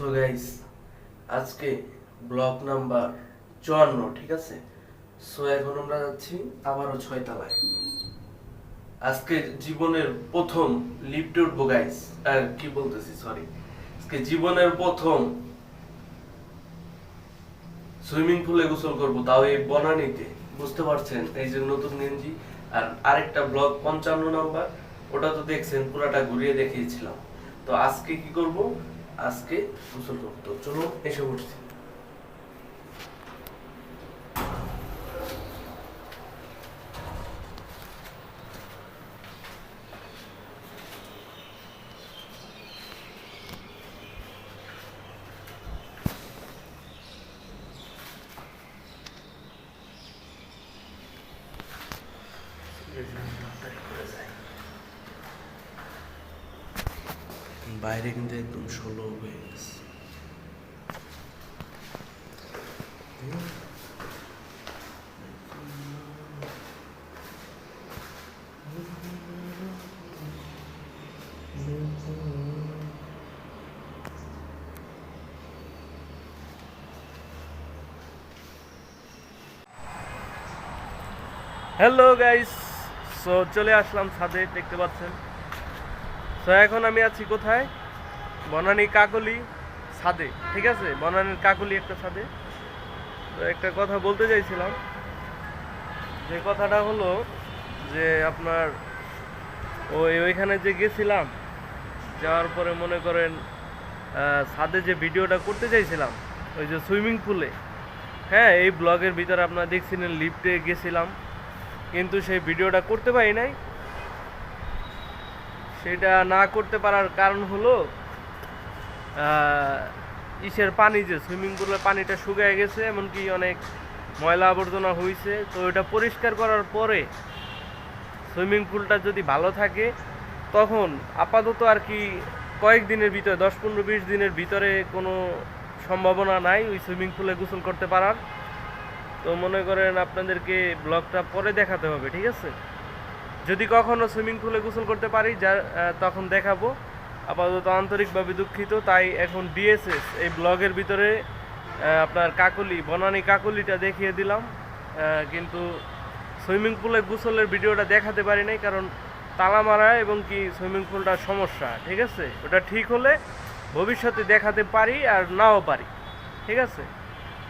So guys, আজকে block number 54, ঠিক আছে। সো এখন আমরা যাচ্ছি আবারও 6 তলায়। আজকে জীবনের প্রথম লিফটে উঠবো গাইস। আর কি বলতেছি, সরি, আজকে জীবনের প্রথম সুইমিং পুলে গোসল করব, তাও এই বনানীতে। বুঝতে পারছেন, এই যে নতুন গেঞ্জি। আর আরেকটা ব্লক 55 নাম্বার, ওটা তো দেখছেন, পুরাটা ঘুরিয়ে দেখিয়েছিলাম। তো আজকে কি করব, আজকে গোসল করব। তো চলো এসে পড়ছি। বাইরে কিন্তু একদম ষোলো হয়ে গেছে। হ্যালো গাইস, সো চলে আসলাম ছাদে, দেখতে পাচ্ছেন। সো এখন আমি আছি কোথায়? বনানী কাকলি ছাদে, ঠিক আছে। বনানীর কাকলি একটা ছাদে। তো একটা কথা বলতে চাইছিলাম, যে কথাটা হলো যে আপনার ওইখানে যে গেছিলাম, যাওয়ার পরে মনে করেন ছাদে যে ভিডিওটা করতে চাইছিলাম, ওই যে সুইমিং পুলে, হ্যাঁ, এই ব্লগের ভিতরে আপনারা দেখছিলেন, লিফটে গেছিলাম, কিন্তু সেই ভিডিওটা করতে পারি নাই। সেটা না করতে পারার কারণ হলো ইসের পানি, যে সুইমিং পুলের পানিটা শুকিয়ে গেছে, এমনকি অনেক ময়লা আবর্জনা হয়েছে। তো এটা পরিষ্কার করার পরে সুইমিং পুলটা যদি ভালো থাকে, তখন আপাতত আর কি কয়েকদিনের ভিতরে, 10-15-20 দিনের ভিতরে কোনো সম্ভাবনা নাই ওই সুইমিং পুলে গোসল করতে পারার। তো মনে করেন আপনাদেরকে ব্লগটা পরে দেখাতে হবে, ঠিক আছে। যদি কখনো সুইমিং পুলে গোসল করতে পারি, যা তখন দেখাবো। আপাতত আন্তরিকভাবে দুঃখিত। তাই এখন বিএসএস এই ব্লগের ভিতরে আপনার কাকলি, বনানী কাকলিটা দেখিয়ে দিলাম, কিন্তু সুইমিং পুলে গোসলের ভিডিওটা দেখাতে পারি নাই, কারণ তালা মারা এবং কি সুইমিং পুলটার সমস্যা, ঠিক আছে। ওটা ঠিক হলে ভবিষ্যতে দেখাতে পারি, আর নাও পারি, ঠিক আছে।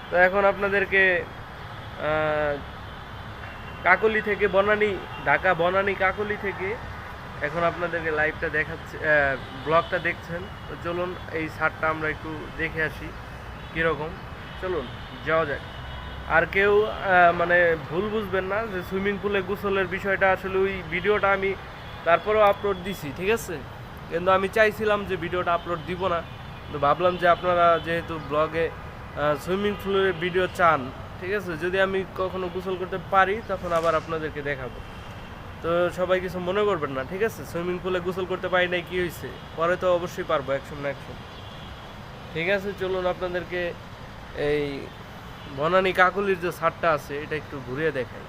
তো এখন আপনাদেরকে কাকলি থেকে বনানী, ঢাকা বনানী কাকলি থেকে এখন আপনাদেরকে লাইভটা দেখাচ্ছে, ব্লগটা দেখছেন। তো চলুন এই ছাদটা আমরা একটু দেখে আসি কীরকম। চলুন যাওয়া যায়। আর কেউ মানে ভুল বুঝবেন না যে সুইমিং পুলে গোসলের বিষয়টা, আসলে ওই ভিডিওটা আমি তারপরেও আপলোড দিছি, ঠিক আছে। কিন্তু আমি চাইছিলাম যে ভিডিওটা আপলোড দিব না, তো ভাবলাম যে আপনারা যেহেতু ব্লগে সুইমিং পুলের ভিডিও চান, ঠিক আছে, যদি আমি কখনো গোসল করতে পারি তখন আবার আপনাদেরকে দেখাবো। তো সবাই কিছু মনে করবেন না, ঠিক আছে। সুইমিং পুলে গোসল করতে পারি নাই, কি হয়েছে, পরে তো অবশ্যই পারবো, 100 ঠিক আছে। চলুন আপনাদেরকে এই বনানী কাকলির যে ছাদটা আছে, এটা একটু ঘুরিয়ে দেখাই।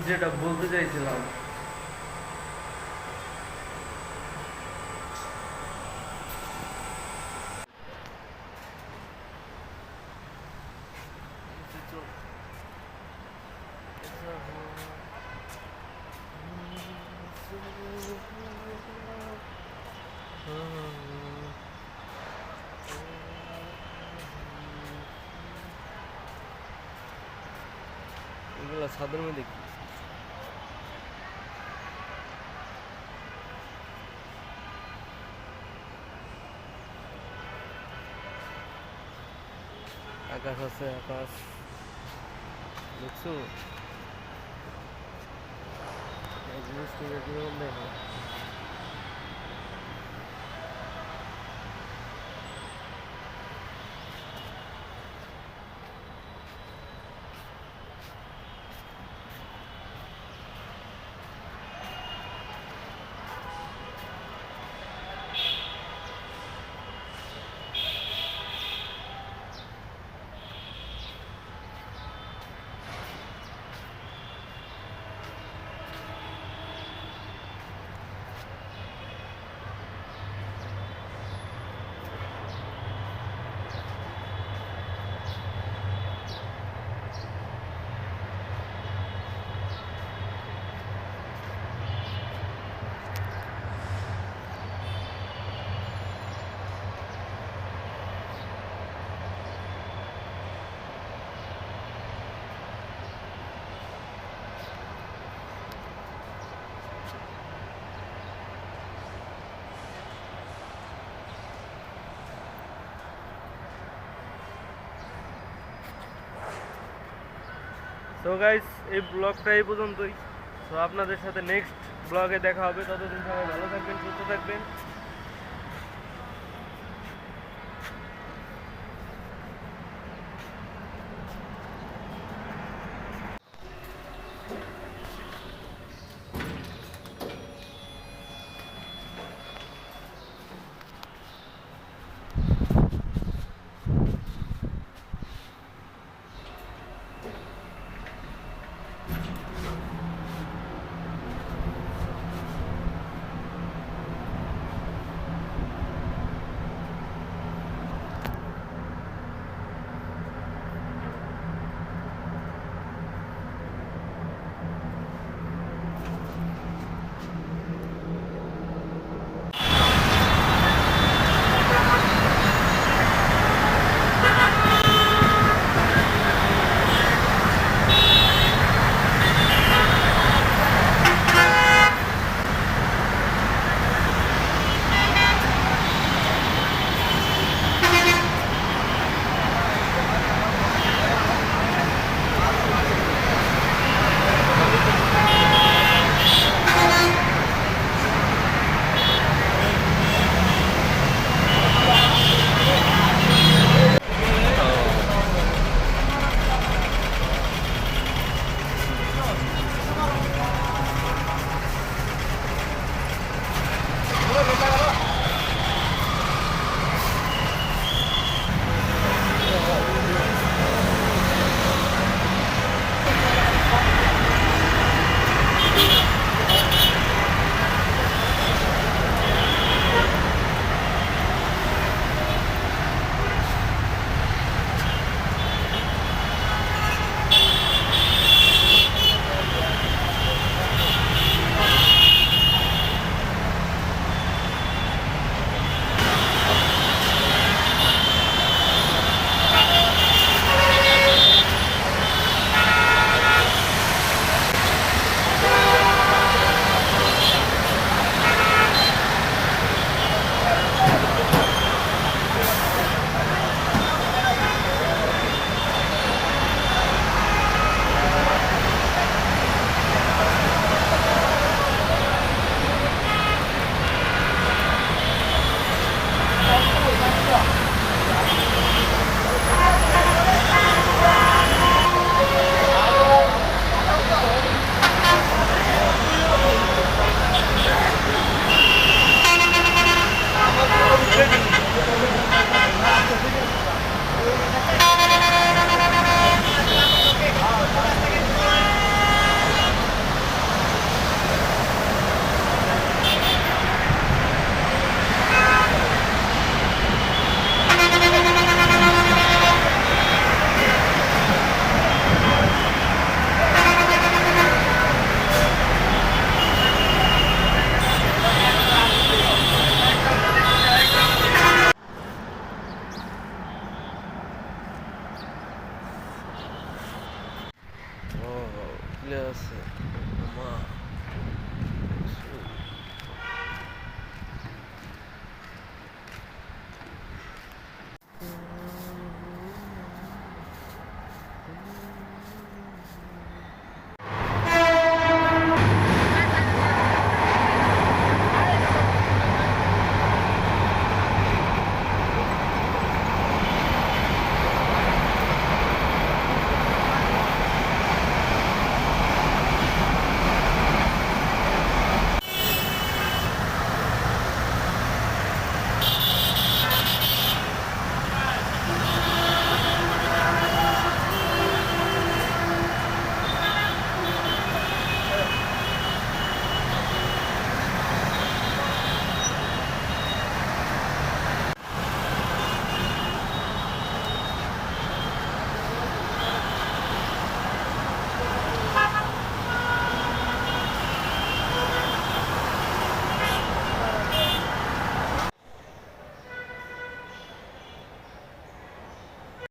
যেটা বলতে চাইছিলাম, এগুলো ছাদের মধ্যে কি আকাশ আছে, আকাশ দেখছো, এই যে মিষ্টিটা কিরকম দেখো। সো গাইস, এই ব্লগটা এই পর্যন্তই। তো আপনাদের সাথে নেক্সট ব্লগে দেখা হবে। ততদিন সবাই ভালো থাকবেন, সুস্থ থাকবেন।